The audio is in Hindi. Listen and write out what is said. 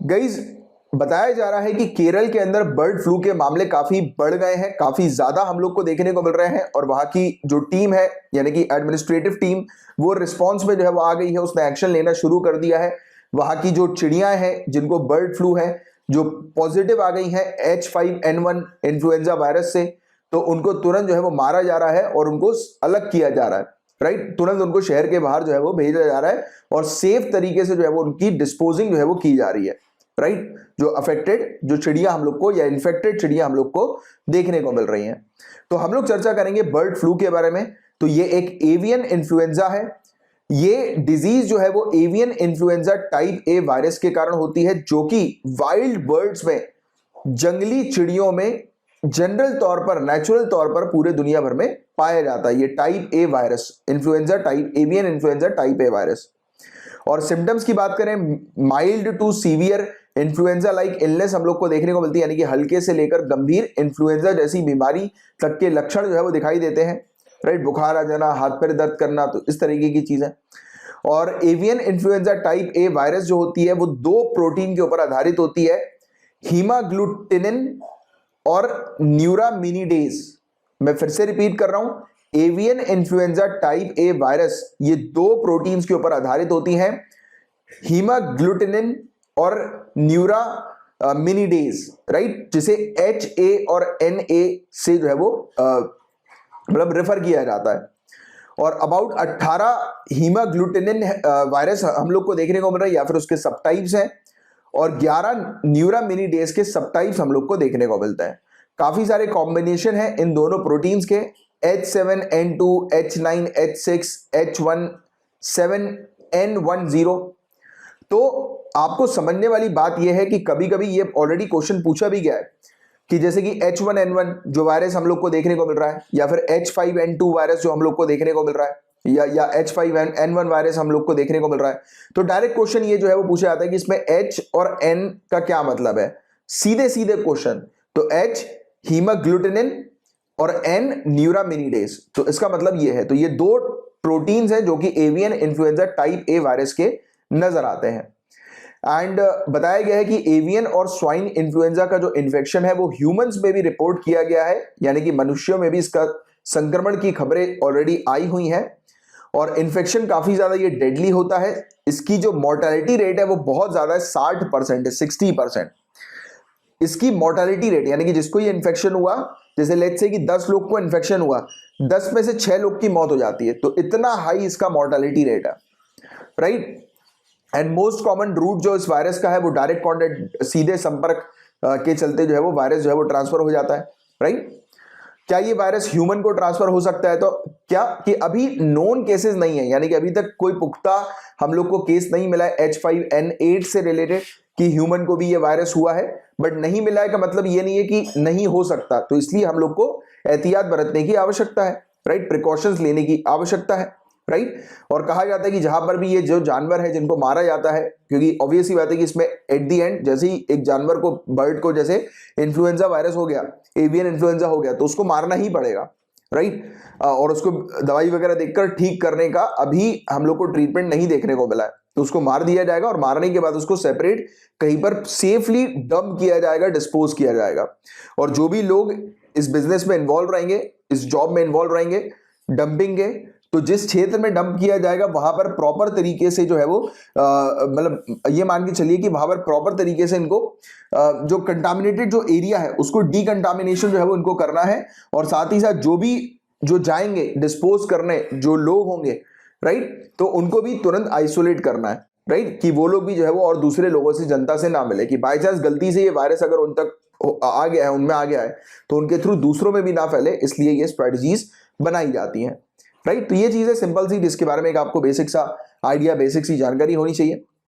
गाइस बताया जा रहा है कि केरल के अंदर बर्ड फ्लू के मामले काफी बढ़ गए हैं, काफी ज्यादा हम लोग को देखने को मिल रहे हैं और वहां की जो टीम है यानी कि एडमिनिस्ट्रेटिव टीम वो रिस्पांस में जो है वो आ गई है, उसने एक्शन लेना शुरू कर दिया है। वहां की जो चिड़िया हैं जिनको बर्ड फ्लू है, जो पॉजिटिव आ गई हैं H5N1 इन्फ्लुएंजा वायरस से, तो उनको तुरंत जो है वो मारा जा रहा है और उनको अलग किया जा रहा है। राइट, तुरंत उनको शहर के बाहर जो है वो भेजा जा रहा है और सेफ तरीके से जो है वो उनकी डिस्पोजिंग जो है वो की जा रही है। राइट, जो अफेक्टेड जो चिड़िया हम लोग को या इन्फेक्टेड चिड़िया हम लोग को देखने को मिल रही हैं। तो हम लोग चर्चा करेंगे बर्ड फ्लू के बारे में। तो ये एक एवियन इन्फ्लुएंजा है। ये डिजीज जो है वो avian influenza type A virus के कारण होती है, जो कि वाइल्ड बर्ड्स में, जंगली चिड़ियों में जनरल तौर पर, नेचुरल तौर पर पूरे दुनिया भर में पाया जाता है। ये type A virus, influenza type, avian influenza type A virus. और सिम्टम्स की बात करें, mild to severe influenza like illness हम लोग को देखने को मिलती है, यानी कि हल्के से लेकर गंभीर इन्फ्लुएंजा जैसी बीमारी तक के लक्षण जो है वो दिखाई देते हैं। राइट, बुखार आ जाना, हाथ पैर दर्द करना, तो इस तरीके की चीजें। और avian influenza type A virus जो होती है वो 2 प्रोटीन के ऊपर आधारित होती है, हीमाग्लूटिनिन और न्यूरामिनिडेज। मैं फिर से रिपीट कर रहा हूं, avian influenza type A virus ये 2 प्रोटीन्स के ऊपर आधारित होती हैं, हीमाग्लूटिनिन और न्यूरामिनिडेज। राइट, जिसे HA और NA से जो है वो मतलब रेफर किया जाता है। और अबाउट 18 हीमाग्लूटिनिन वायरस हम लोग को देखने को मिल रहा है या फिर उसके सबटाइप्स हैं, और 11 न्यूरामिनिडेज के सबटाइप्स हम लोग को देखने को मिलता है। काफी सारे कॉम्बिनेशन है इन दोनों प्रोटीन्स के, H7N2, H9H6, H17N10। तो आपको समझने वाली बात यह है कि कभी कभी ये ऑलरेडी क्वेश्चन पूछा भी गया है कि जैसे कि H1N1 जो वायरस हम लोग को देखने को मिल रहा है, या फिर H5N2 वायरस जो हम लोग को देखने को मिल रहा है, या H5N1 वायरस हम लोग को देखने को मिल रहा है, तो डायरेक्ट क्वेश्चन ये जो है वो पूछा जाता है कि इसमें H और N का क्या मतलब है। सीधे सीधे क्वेश्चन, तो H हीमाग्लूटिनिन और N न्यूरामिनिडेज, तो इसका मतलब ये है। तो ये 2 प्रोटीन्स हैं जो कि avian influenza type A virus के नजर आते हैं। एंड बताया गया है कि एवियन और स्वाइन इन्फ्लुएंजा का जो इन्फेक्शन है वो ह्यूमंस में भी रिपोर्ट किया गया है, यानी कि मनुष्यों में भी इसका संक्रमण की खबरें ऑलरेडी आई हुई हैं। और इन्फेक्शन काफी ज्यादा ये डेडली होता है। इसकी जो मोर्टेलिटी रेट है वो बहुत ज्यादा है, 60% है, 60% इसकी मोर्टेलिटी रेट, यानी कि जिसको ये इन्फेक्शन हुआ, जैसे लेट्स से कि 10 लोग को इन्फेक्शन हुआ, 10 में से 6 लोग की मौत हो जाती है, तो इतना हाई इसका मोर्टेलिटी रेट है। Right, and most common route जो इस वायरस का है वो डायरेक्ट कॉन्टेक्ट, सीधे संपर्क के चलते जो है वो वायरस जो है वो ट्रांसफर हो जाता है। राइट, क्या ये वायरस ह्यूमन को ट्रांसफर हो सकता है? तो क्या कि अभी नोन केसेस नहीं है, यानी कि अभी तक कोई पुख्ता हम लोग को केस नहीं मिला है H5N8 से रिलेटेड कि ह्यूमन को भी ये वायरस हुआ है, बट नहीं मिला है का मतलब ये नहीं है कि नहीं हो सकता। तो इसलिए हम लोग को एहतियात बरतने की आवश्यकता है। राइट, प्रिकॉशंस लेने की आवश्यकता है। राइट, और कहा जाता है कि जहां पर भी ये जो जानवर है जिनको मारा जाता है, क्योंकि ऑब्वियस ही बात है कि इसमें एट दी एंड जैसे ही एक जानवर को, बर्ड को जैसे इन्फ्लुएंजा वायरस हो गया, एवियन इन्फ्लुएंजा हो गया, तो उसको मारना ही पड़ेगा। राइट, और उसको दवाई वगैरह देकर ठीक करने का अभी हम लोग को ट्रीटमेंट नहीं देखने को मिला है, तो उसको मार दिया जाएगा और मारने के बाद उसको सेपरेट कहीं पर सेफली डंप किया जाएगा, डिस्पोज किया जाएगा। और जो भी लोग इस बिजनेस में इन्वॉल्व रहेंगे, इस जॉब में इन्वॉल्व रहेंगे डंपिंग के, तो जिस क्षेत्र में डंप किया जाएगा वहां पर प्रॉपर तरीके से जो है वो मतलब ये मान के चलिए कि वहां पर प्रॉपर तरीके से इनको जो कंटामिनेटेड जो एरिया है उसको डीकंटामिनेशन जो है वो इनको करना है। और साथ ही साथ जो जाएंगे डिस्पोज करने जो लोग होंगे, राइट, तो उनको भी तुरंत आइसोलेट करना है। राइट, कि वो लोग भी जो है वो और दूसरे लोगों से, जनता से ना मिले, कि बाई चांस गलती से ये वायरस अगर उन तक आ गया है, उनमें आ गया है, तो उनके थ्रू दूसरों में भी ना फैले, इसलिए ये स्ट्रेटजीज बनाई जाती हैं। राइट, तो ये चीज है सिंपल सी, जिसके बारे में एक आपको बेसिक सा आइडिया, बेसिक सी जानकारी होनी चाहिए।